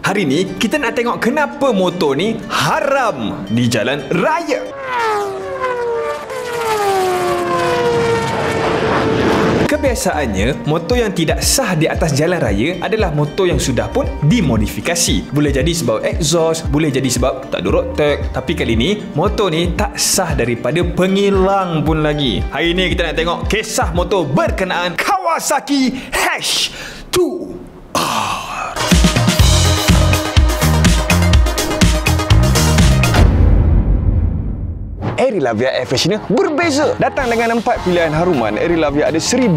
Hari ni kita nak tengok kenapa motor ni haram di jalan raya. Kebiasaannya, motor yang tidak sah di atas jalan raya adalah motor yang sudah pun dimodifikasi. Boleh jadi sebab exhaust, boleh jadi sebab tak ada road tag. Tapi kali ni, motor ni tak sah daripada pengilang pun lagi. Hari ni kita nak tengok kisah motor berkenaan Kawasaki H2R. Aerilavia Air Freshener berbeza. Datang dengan 4 pilihan haruman, Aerilavia ada 1001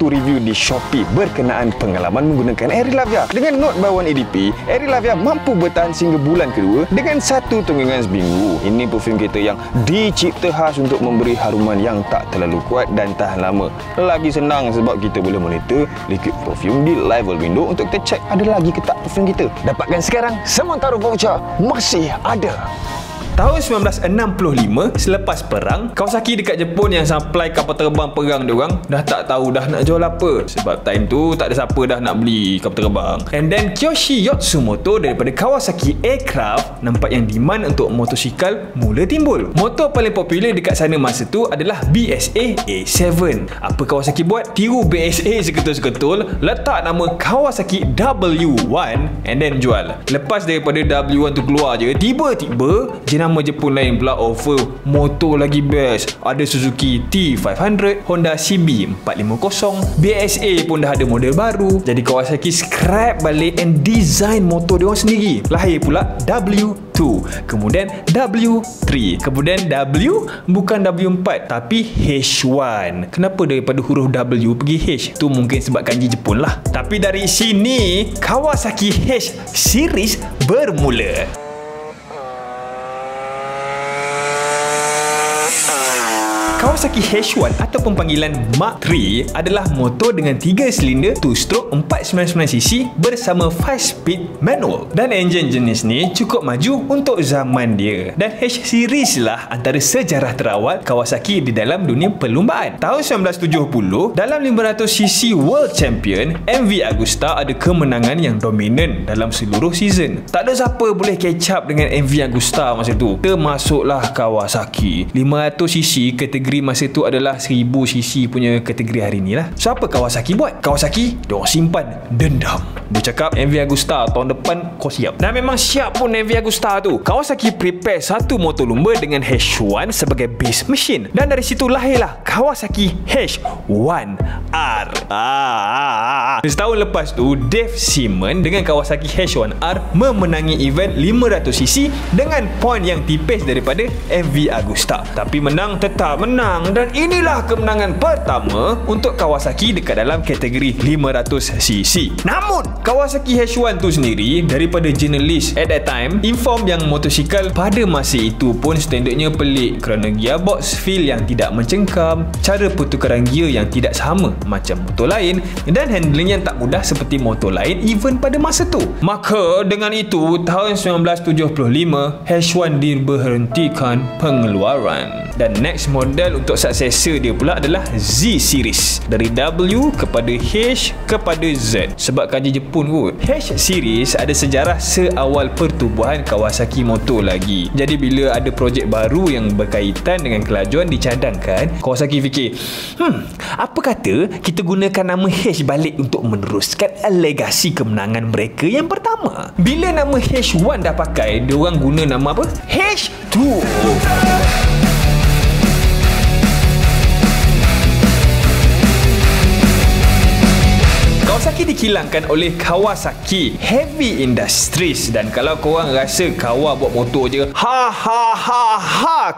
review di Shopee berkenaan pengalaman menggunakan Aerilavia. Dengan Note by 1 EDP, Aerilavia mampu bertahan sehingga bulan kedua dengan satu tunggangan seminggu. Ini perfume kita yang dicipta khas untuk memberi haruman yang tak terlalu kuat dan tahan lama. Lagi senang sebab kita boleh monitor liquid perfume di level window untuk kita cek ada lagi ke tak perfume kita. Dapatkan sekarang, sementara voucher masih ada. Tahun 1965, selepas perang, Kawasaki dekat Jepun yang supply kapal terbang perang diorang dah tak tahu dah nak jual apa. Sebab time tu tak ada siapa dah nak beli kapal terbang. And then Kiyoshi Yatsumoto daripada Kawasaki Aircraft nampak yang demand untuk motosikal mula timbul. Motor paling popular dekat sana masa tu adalah BSA A7. Apa Kawasaki buat? Tiru BSA seketul-seketul, letak nama Kawasaki W1 and then jual. Lepas daripada W1 tu keluar je, tiba-tiba nama Jepun lain pula offer motor lagi best. Ada Suzuki T500, Honda CB450, BSA pun dah ada model baru. Jadi Kawasaki scrap balik and design motor dia orang sendiri. Lahir pula W2, kemudian W3, kemudian W bukan W4 tapi H1. Kenapa daripada huruf W pergi H? Tu mungkin sebab kanji Jepun lah. Tapi dari sini Kawasaki H series bermula. Kawasaki H1 ataupun panggilan Mark III adalah motor dengan 3 silinder 2-stroke 499cc bersama 5-speed manual. Dan enjin jenis ni cukup maju untuk zaman dia. Dan H-Series lah antara sejarah terawal Kawasaki di dalam dunia perlumbaan. Tahun 1970, dalam 500cc World Champion, MV Agusta ada kemenangan yang dominan dalam seluruh season. Tak ada siapa boleh catch up dengan MV Agusta masa tu. Termasuklah Kawasaki. 500cc kategori masa tu adalah 1000cc punya kategori hari ni lah. So apa Kawasaki buat? Kawasaki diorang simpan dendam. Dia cakap MV Agusta tahun depan kau siap. Dan memang siap pun MV Agusta tu. Kawasaki prepare satu motor lumba dengan H1 sebagai base machine. Dan dari situ lahirlah Kawasaki H1R. Setahun lepas tu Dave Simon dengan Kawasaki H1R memenangi event 500cc dengan poin yang tipis daripada MV Agusta. Tapi menang tetap menang. Dan inilah kemenangan pertama untuk Kawasaki dekat dalam kategori 500cc. Namun Kawasaki H1 tu sendiri daripada jurnalis at that time inform yang motosikal pada masa itu pun standardnya pelik kerana gearbox feel yang tidak mencengkam, cara pertukaran gear yang tidak sama macam motor lain dan handling yang tak mudah seperti motor lain even pada masa tu. Maka dengan itu tahun 1975 H1 diberhentikan pengeluaran dan next model untuk successor dia pula adalah Z series, dari W kepada H kepada Z. Sebab kanji Jepun kot. H series ada sejarah seawal pertubuhan Kawasaki motor lagi. Jadi bila ada projek baru yang berkaitan dengan kelajuan dicadangkan, Kawasaki fikir, apa kata kita gunakan nama H balik untuk meneruskan legasi kemenangan mereka yang pertama. Bila nama H1 dah pakai, diorang guna nama apa? H2. Kawasaki dikilangkan oleh Kawasaki Heavy Industries. Dan kalau korang rasa Kawa buat motor je,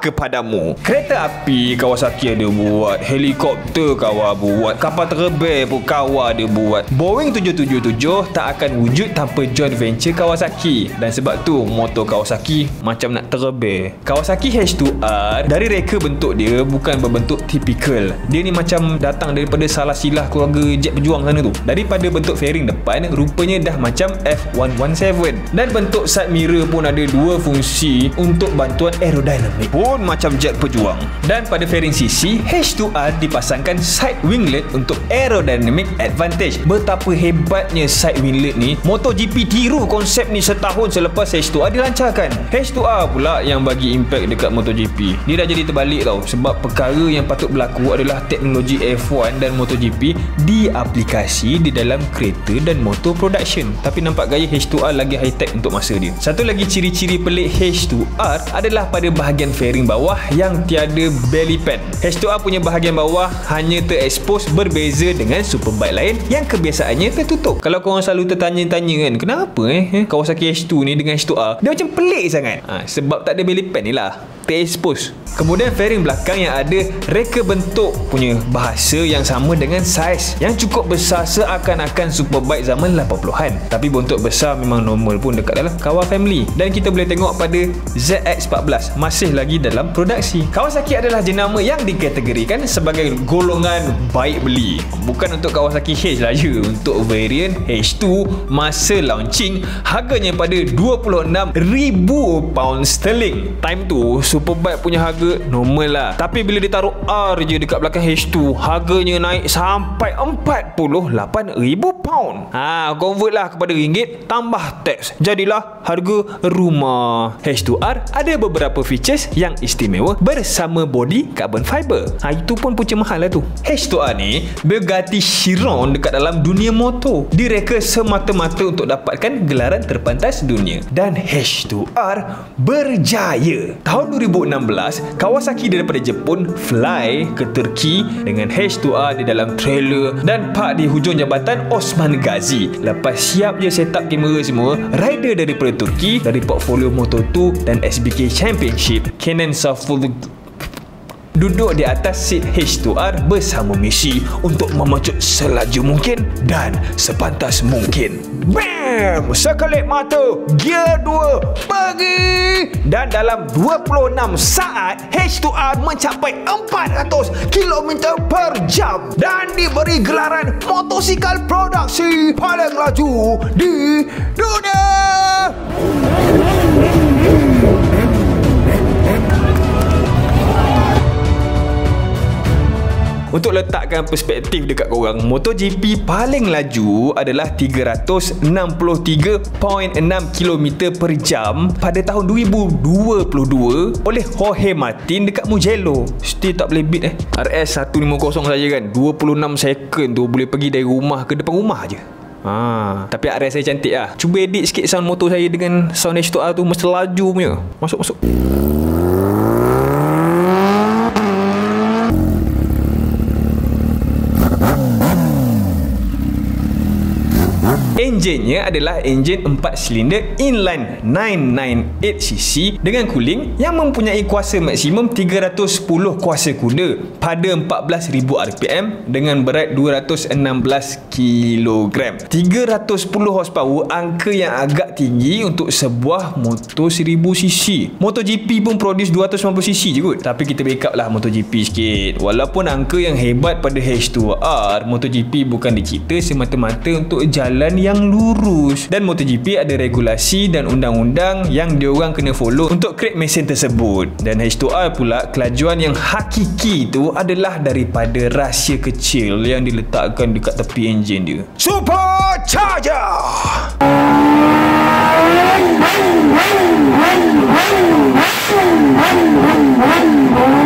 kepadamu. Kereta api Kawasaki ada buat, helikopter Kawa buat, kapal terbang pun Kawa ada buat. Boeing 777 tak akan wujud tanpa joint venture Kawasaki. Dan sebab tu motor Kawasaki macam nak terbang. Kawasaki H2R dari reka bentuk dia bukan berbentuk tipikal. Dia ni macam datang daripada salah silah keluarga jet pejuang sana tu. Daripada bentuk fairing depan, rupanya dah macam F117. Dan bentuk side mirror pun ada dua fungsi untuk bantuan aerodinamik ni pun macam jet pejuang. Dan pada fairing CC, H2R dipasangkan side winglet untuk aerodynamic advantage. Betapa hebatnya side winglet ni, MotoGP tiru konsep ni setahun selepas H2R dilancarkan. H2R pula yang bagi impact dekat MotoGP. Dia dah jadi terbalik tau, sebab perkara yang patut berlaku adalah teknologi F1 dan MotoGP diaplikasi di dalam kereta dan motor production. Tapi nampak gaya H2R lagi high tech untuk masa dia. Satu lagi ciri-ciri pelik H2R adalah pada bahagian fairing bawah yang tiada belly pad. H2R punya bahagian bawah hanya terekspos, berbeza dengan superbike lain yang kebiasaannya tertutup. Kalau korang selalu tertanya-tanya kan, kenapa Kawasaki H2 ni dengan H2R dia macam pelik sangat? Sebab tak ada belly pad ni lah, terekspos. Kemudian fairing belakang yang ada reka bentuk punya bahasa yang sama dengan saiz yang cukup besar seakan-akan superbike zaman 80-an. Tapi bentuk besar memang normal pun dekat dalam Kawa family. Dan kita boleh tengok pada ZX14 masih lagi dalam produksi. Kawasaki adalah jenama yang dikategorikan sebagai golongan baik beli. Bukan untuk Kawasaki H lah je. Untuk variant H2 masa launching harganya pada £26,000 Time tu superbike punya harga normal lah. Tapi bila ditaruh R je dekat belakang H2, harganya naik sampai £48,000. Convert lah kepada ringgit tambah tax, jadilah harga rumah. H2R ada beberapa features yang istimewa bersama body carbon fiber. Itu pun punca mahal lah tu. H2R ni berganti Chiron dekat dalam dunia motor. Direka semata-mata untuk dapatkan gelaran terpantas dunia. Dan H2R berjaya. Tahun 2016, Kawasaki daripada Jepun fly ke Turki dengan H2R di dalam trailer dan park di hujung jambatan Osman Ghazi. Lepas siap je set up kamera semua, rider daripada Turki dari portfolio Moto2 dan SBK Championship, Kenan Saful duduk di atas seat H2R bersama misi untuk memecut selaju mungkin dan sepantas mungkin. Bam! Sekelip mata, gear 2 pergi, dan dalam 26 saat H2R mencapai 400 km per jam dan diberi gelaran motosikal produksi paling laju di dunia. Untuk letakkan perspektif dekat korang, MotoGP paling laju adalah 363.6 km per jam pada tahun 2022 oleh Jorge Martin dekat Mugello. Still tak boleh beat RS 150 saja kan. 26 second tu boleh pergi dari rumah ke depan rumah je. Tapi RS saya cantik lah. Cuba edit sikit sound motor saya dengan sound H2R tu, mesti laju punya. Masuk. Enjinnya adalah enjin 4 silinder inline 998cc dengan cooling yang mempunyai kuasa maksimum 310 kuasa kuda pada 14,000 rpm dengan berat 216 kg. 310 horsepower, angka yang agak tinggi untuk sebuah motor 1000cc. MotoGP pun produce 250cc je kot. Tapi kita backup lah MotoGP sikit. Walaupun angka yang hebat pada H2R, MotoGP bukan dicipta semata-mata untuk jalan yang lurus, dan MotoGP ada regulasi dan undang-undang yang diorang kena follow untuk create mesin tersebut. Dan H2R pula, kelajuan yang hakiki itu adalah daripada rahsia kecil yang diletakkan dekat tepi enjin dia. Supercharger!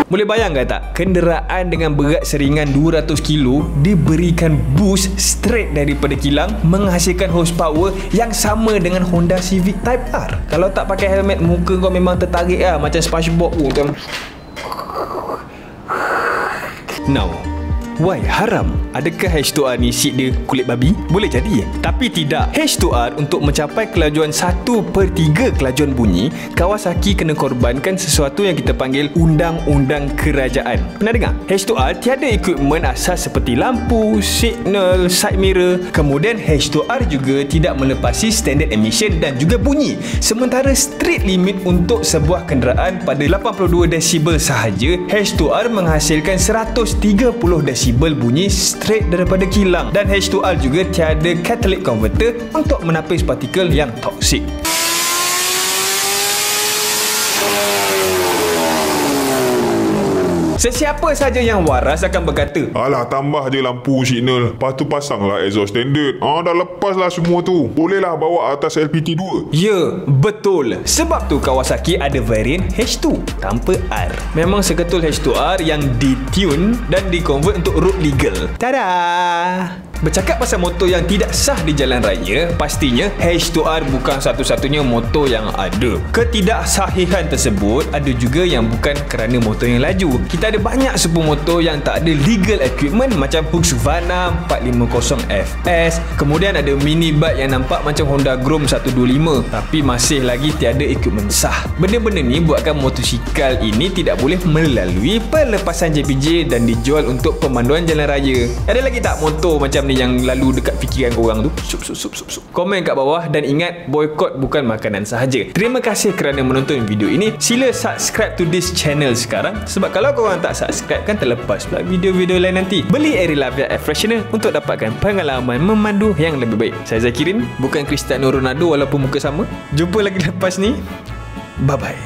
Boleh bayangkan tak? Kenderaan dengan berat seringan 200 kilo diberikan boost straight daripada kilang, menghasilkan horsepower yang sama dengan Honda Civic Type R. Kalau tak pakai helmet, muka kau memang tertarik lah, macam SpongeBob pun. Now, why haram? Adakah H2R ni seat dia kulit babi? Boleh jadi. Tapi tidak. H2R untuk mencapai kelajuan 1/3 kelajuan bunyi, Kawasaki kena korbankan sesuatu yang kita panggil undang-undang kerajaan. Pernah dengar? H2R tiada equipment asas seperti lampu, signal, side mirror. Kemudian H2R juga tidak melepasi standard emission dan juga bunyi. Sementara street limit untuk sebuah kenderaan pada 82 desibel sahaja, H2R menghasilkan 130 desibel bunyi straight daripada kilang. Dan H2R juga tiada catalytic converter untuk menapis partikel yang toksik. Sesiapa saja yang waras akan berkata, alah, tambah je lampu signal, lepas tu pasanglah exhaust standard. Dah lepas lah semua tu. Bolehlah bawa atas LPT2. Ya, betul. Sebab tu Kawasaki ada varian H2 tanpa R. Memang seketul H2R yang ditune dan dikonvert untuk road legal. Tada! Bercakap pasal motor yang tidak sah di jalan raya, pastinya H2R bukan satu-satunya motor yang ada. Ketidaksahihan tersebut ada juga yang bukan kerana motor yang laju. Kita ada banyak supermotor yang tak ada legal equipment macam Husqvarna 450 FS. Kemudian ada mini bike yang nampak macam Honda Grom 125 tapi masih lagi tiada equipment sah. Benda-benda ni buatkan motosikal ini tidak boleh melalui pelepasan JPJ dan dijual untuk pemanduan jalan raya. Ada lagi tak motor macam ni yang lalu dekat fikiran korang tu? Sup. Komen kat bawah dan ingat, boykot bukan makanan sahaja. Terima kasih kerana menonton video ini. Sila subscribe to this channel sekarang, sebab kalau korang tak subscribe kan terlepas pula video-video lain nanti. Beli Aerilavia Air Freshener untuk dapatkan pengalaman memandu yang lebih baik. Saya Zakirin, bukan Cristiano Ronaldo walaupun muka sama. Jumpa lagi lepas ni. Bye bye.